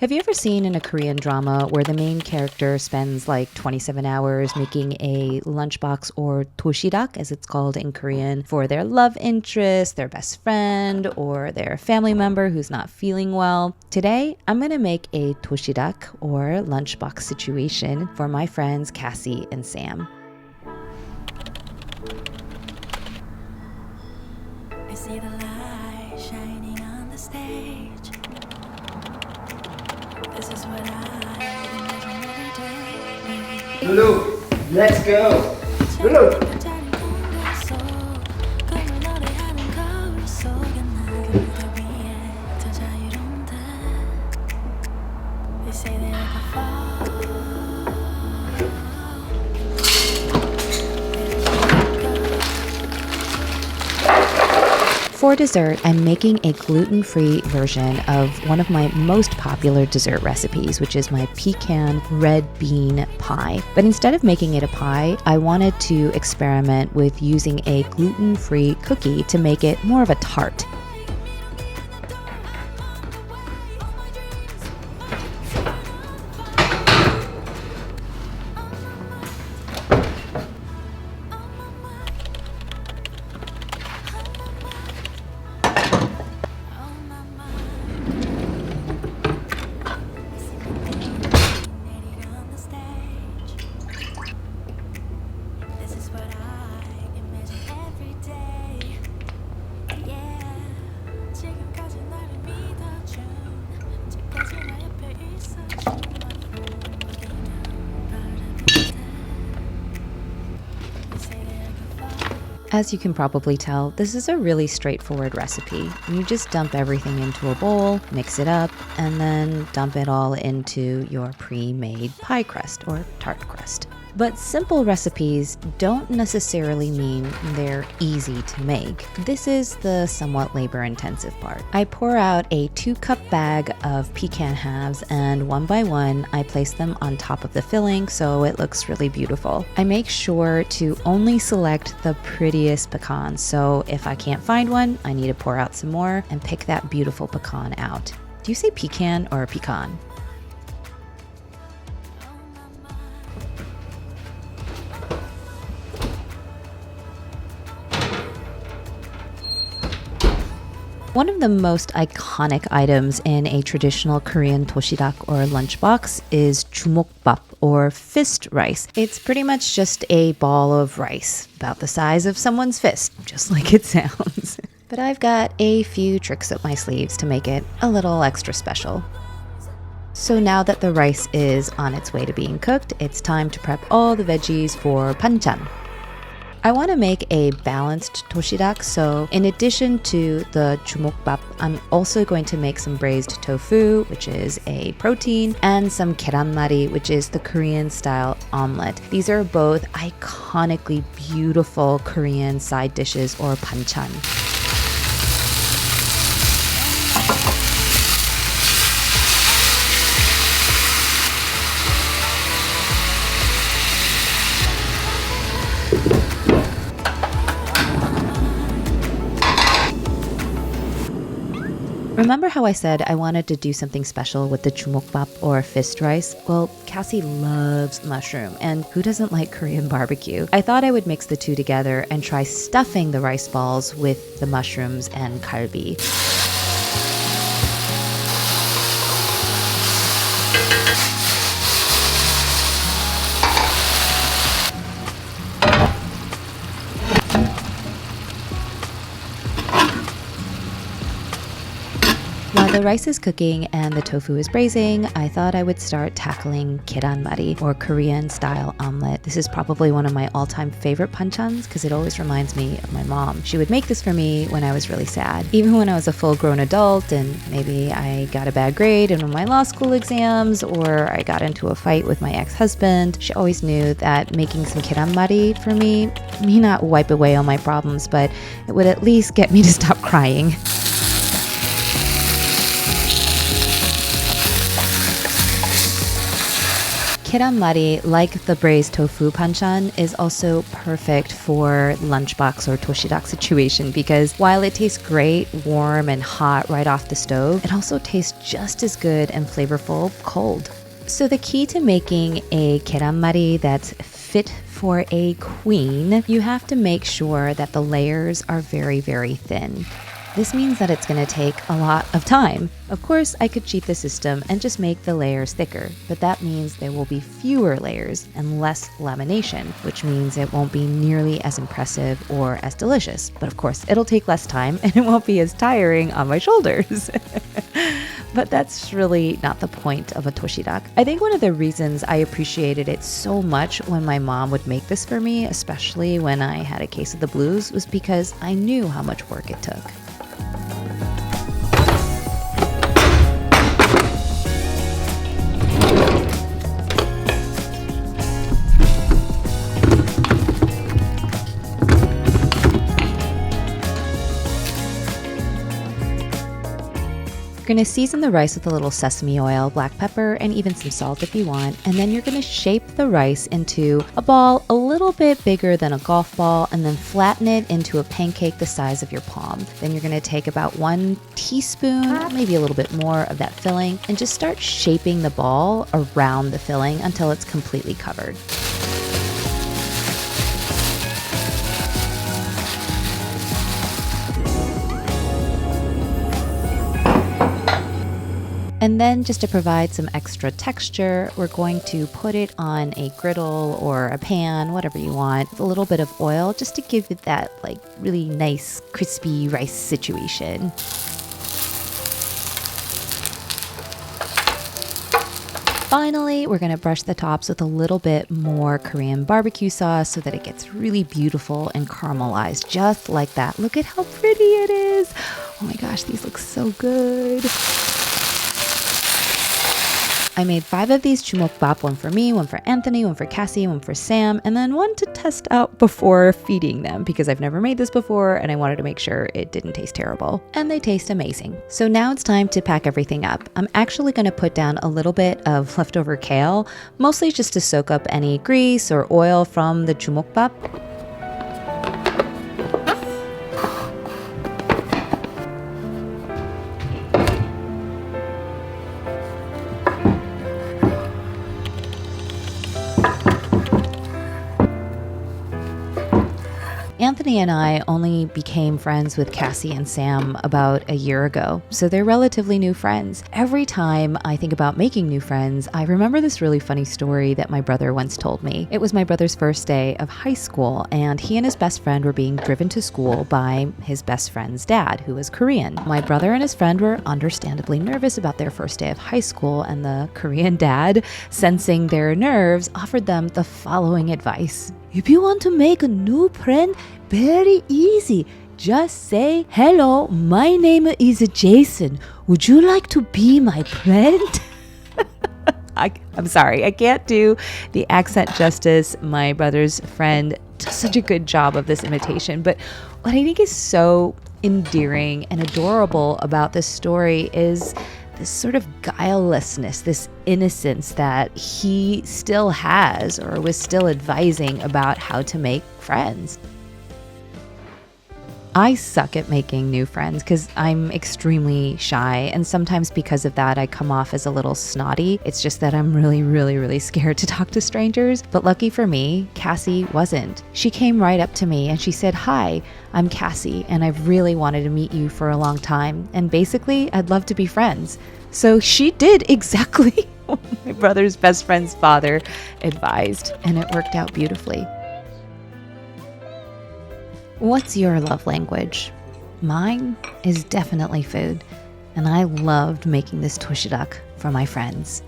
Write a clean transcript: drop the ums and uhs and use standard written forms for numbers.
Have you ever seen in a Korean drama where the main character spends like 27 hours making a lunchbox or doshirak, as it's called in Korean, for their love interest, their best friend, or their family member who's not feeling well? Today, I'm going to make a doshirak or lunchbox situation for my friends Cassie and Sam. I see the light shining on the stage. This is what I imagine every day. Lulu, let's go. Lulu. They say that I could fall. For dessert, I'm making a gluten-free version of one of my most popular dessert recipes, which is my pecan red bean pie. But instead of making it a pie, I wanted to experiment with using a gluten-free cookie to make it more of a tart. As you can probably tell, this is a really straightforward recipe. You just dump everything into a bowl, mix it up, and then dump it all into your pre-made pie crust or tart crust. But simple recipes don't necessarily mean they're easy to make. This is the somewhat labor-intensive part. I pour out a 2-cup bag of pecan halves, and one by one, I place them on top of the filling so it looks really beautiful. I make sure to only select the prettiest pecans, so if I can't find one, I need to pour out some more and pick that beautiful pecan out. Do you say pecan or pecan? One of the most iconic items in a traditional Korean doshirak or lunchbox is Jumeok Bap or fist rice. It's pretty much just a ball of rice, about the size of someone's fist, just like it sounds. But I've got a few tricks up my sleeves to make it a little extra special. So now that the rice is on its way to being cooked, it's time to prep all the veggies for banchan. I want to make a balanced doshirak, so in addition to the Jumeok Bap, I'm also going to make some braised tofu, which is a protein, and some keranmari, which is the Korean-style omelet. These are both iconically beautiful Korean side dishes or banchan. Remember how I said I wanted to do something special with the Jumeok Bap or fist rice? Well, Cassie loves mushroom, and who doesn't like Korean barbecue? I thought I would mix the two together and try stuffing the rice balls with the mushrooms and galbi. While the rice is cooking and the tofu is braising, I thought I would start tackling keranmari or Korean-style omelet. This is probably one of my all-time favorite banchans because it always reminds me of my mom. She would make this for me when I was really sad. Even when I was a full-grown adult and maybe I got a bad grade in one of my law school exams or I got into a fight with my ex-husband, she always knew that making some keranmari for me may not wipe away all my problems, but it would at least get me to stop crying. Keranmari, like the braised tofu banchan, is also perfect for lunchbox or doshirak situation because while it tastes great, warm and hot right off the stove, it also tastes just as good and flavorful cold. So the key to making a keranmari that's fit for a queen, you have to make sure that the layers are very, very thin. This means that it's going to take a lot of time. Of course, I could cheat the system and just make the layers thicker, but that means there will be fewer layers and less lamination, which means it won't be nearly as impressive or as delicious. But of course, it'll take less time and it won't be as tiring on my shoulders. But that's really not the point of a doshirak. I think one of the reasons I appreciated it so much when my mom would make this for me, especially when I had a case of the blues, was because I knew how much work it took. You're going to season the rice with a little sesame oil, black pepper, and even some salt if you want. And then you're going to shape the rice into a ball a little bit bigger than a golf ball and then flatten it into a pancake the size of your palm. Then you're going to take about 1 teaspoon, maybe a little bit more of that filling, and just start shaping the ball around the filling until it's completely covered. And then just to provide some extra texture, we're going to put it on a griddle or a pan, whatever you want, with a little bit of oil just to give it that like really nice crispy rice situation. Finally, we're going to brush the tops with a little bit more Korean barbecue sauce so that it gets really beautiful and caramelized, just like that. Look at how pretty it is. Oh my gosh, these look so good. I made 5 of these Jumeok Bap, 1 for me, 1 for Anthony, 1 for Cassie, 1 for Sam, and then 1 to test out before feeding them because I've never made this before and I wanted to make sure it didn't taste terrible. And they taste amazing. So now it's time to pack everything up. I'm actually going to put down a little bit of leftover kale, mostly just to soak up any grease or oil from the Jumeok Bap. Anthony and I only became friends with Cassie and Sam about a year ago, so they're relatively new friends. Every time I think about making new friends, I remember this really funny story that my brother once told me. It was my brother's first day of high school, and he and his best friend were being driven to school by his best friend's dad, who was Korean. My brother and his friend were understandably nervous about their first day of high school, and the Korean dad, sensing their nerves, offered them the following advice. If you want to make a new friend, very easy. Just say, hello, my name is Jason. Would you like to be my friend? I'm sorry, I can't do the accent justice. My brother's friend does such a good job of this imitation. But what I think is so endearing and adorable about this story is this sort of guilelessness, this innocence that he still has or was still advising about how to make friends. I suck at making new friends because I'm extremely shy, and sometimes because of that I come off as a little snotty. It's just that I'm really scared to talk to strangers. But lucky for me, Cassie wasn't. She came right up to me and she said, "Hi, I'm Cassie and I've really wanted to meet you for a long time, and basically I'd love to be friends." So she did exactly what my brother's best friend's father advised, and it worked out beautifully. What's your love language? Mine is definitely food, and I loved making this doshirak for my friends.